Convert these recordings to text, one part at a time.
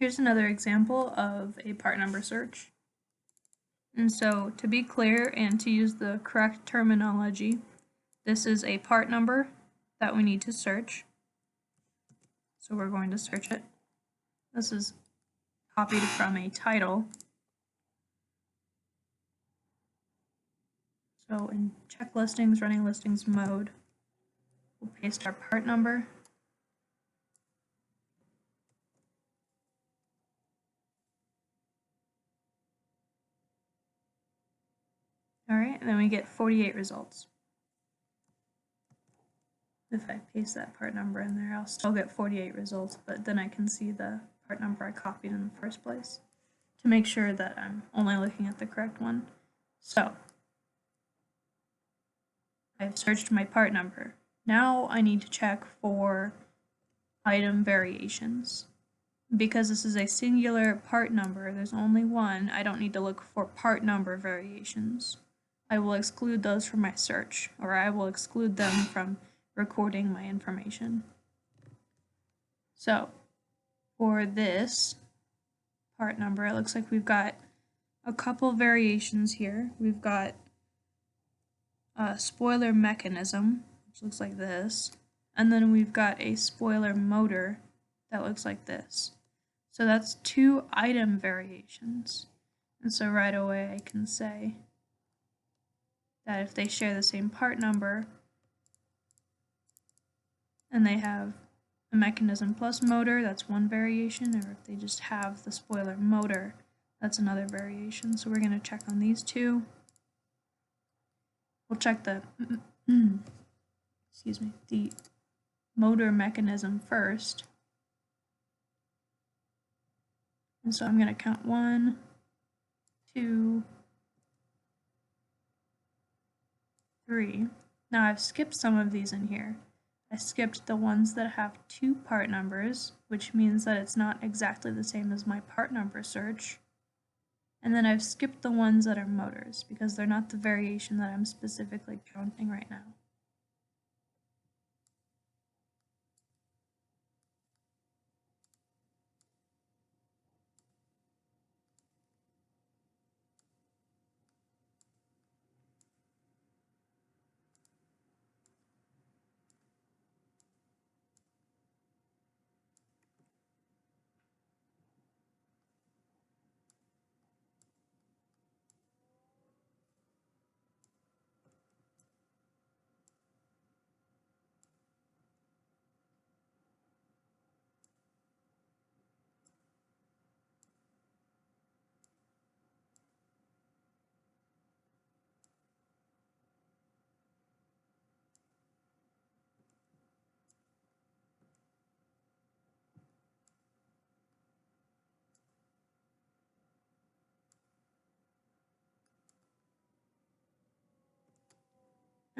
Here's another example of a part number search. And so to be clear and to use the correct terminology, this is a part number that we need to search. So we're going to search it. This is copied from a title. So in check listings, running listings mode, we'll paste our part number. All right, and then we get 48 results. If I paste that part number in there, I'll still get 48 results, but then I can see the part number I copied in the first place to make sure that I'm only looking at the correct one. So I've searched my part number. Now I need to check for item variations. Because this is a singular part number, there's only one, I don't need to look for part number variations. I will exclude those from my search, or I will exclude them from recording my information. So for this part number, it looks like we've got a couple variations here. We've got a spoiler mechanism, which looks like this, and then we've got a spoiler motor that looks like this. So that's two item variations. And so right away I can say that if they share the same part number and they have a mechanism plus motor, that's one variation, or if they just have the spoiler motor, that's another variation. So we're going to check on these two. We'll check the the motor mechanism first. And so I'm going to count 1, 2, 3. Now I've skipped some of these in here. I skipped the ones that have two part numbers, which means that it's not exactly the same as my part number search. And then I've skipped the ones that are motors, because they're not the variation that I'm specifically counting right now.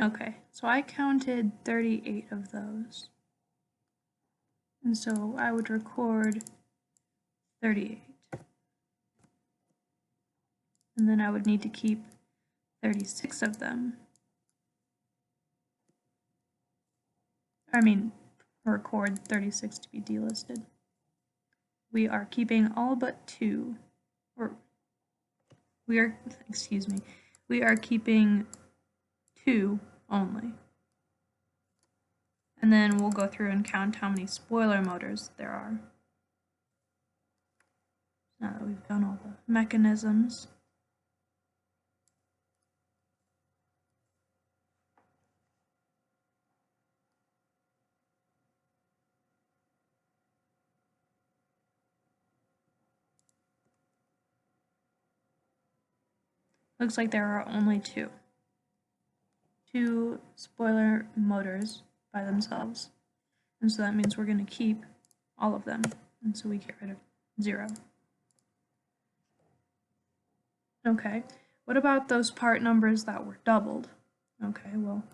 Okay, so I counted 38 of those. And so I would record 38. And then I would need to keep 36 of them. Record 36 to be delisted. We are keeping all but 2, or we are keeping 2 only. And then we'll go through and count how many spoiler motors there are. Now that we've done all the mechanisms. Looks like there are only 2. 2 spoiler motors by themselves. And so that means we're going to keep all of them. And so we get rid of 0. Okay, what about those part numbers that were doubled? Okay, well,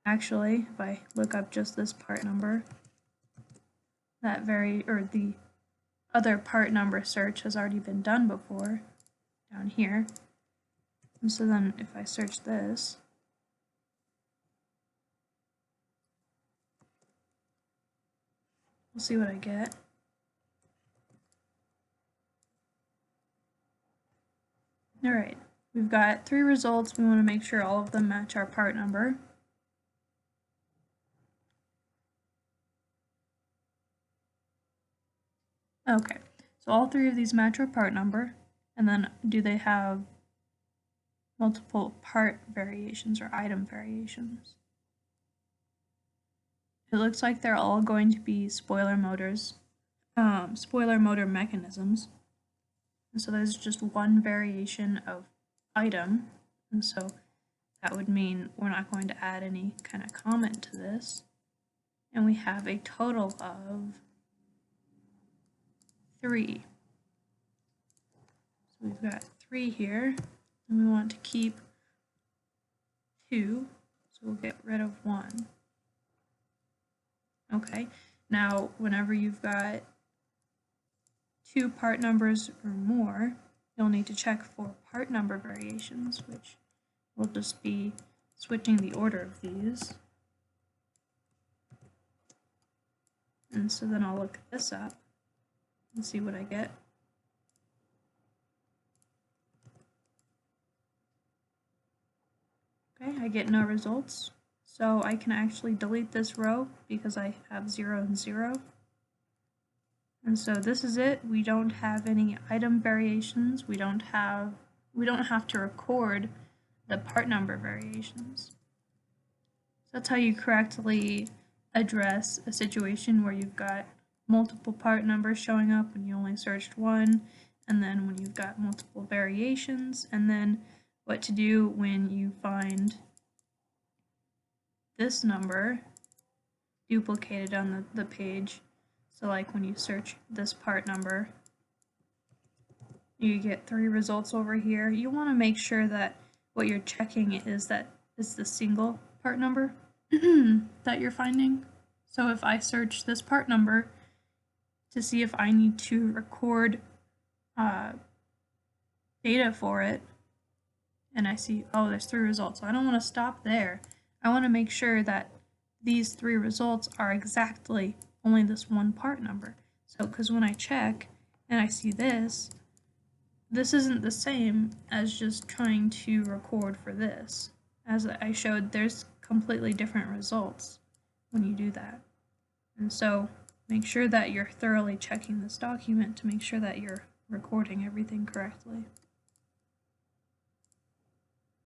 actually, if I look up just this part number, the other part number search has already been done before, down here. And so then if I search this, we'll see what I get. All right, we've got 3 results. We want to make sure all of them match our part number. Okay, so all 3 of these match our part number, and then do they have multiple part variations or item variations? It looks like they're all going to be spoiler motors, spoiler motor mechanisms. And so there's just one variation of item, and so that would mean we're not going to add any kind of comment to this. And we have a total of 3. So we've got 3 here, and we want to keep 2, so we'll get rid of 1. Okay, now whenever you've got 2 part numbers or more, you'll need to check for part number variations, which will just be switching the order of these. And so then I'll look this up and see what I get. Okay, I get no results. So I can actually delete this row because I have 0 and 0. And so this is it. We don't have any item variations. We don't have to record the part number variations. So that's how you correctly address a situation where you've got multiple part numbers showing up when you only searched one, and then when you've got multiple variations, and then what to do when you find this number duplicated on the page. So like when you search this part number, you get 3 results over here. You want to make sure that what you're checking is the single part number that you're finding. So if I search this part number to see if I need to record data for it, and I see, oh, there's 3 results. So I don't want to stop there. I want to make sure that these 3 results are exactly only this one part number. So, because when I check and I see this isn't the same as just trying to record for this. As I showed, there's completely different results when you do that. And so make sure that you're thoroughly checking this document to make sure that you're recording everything correctly.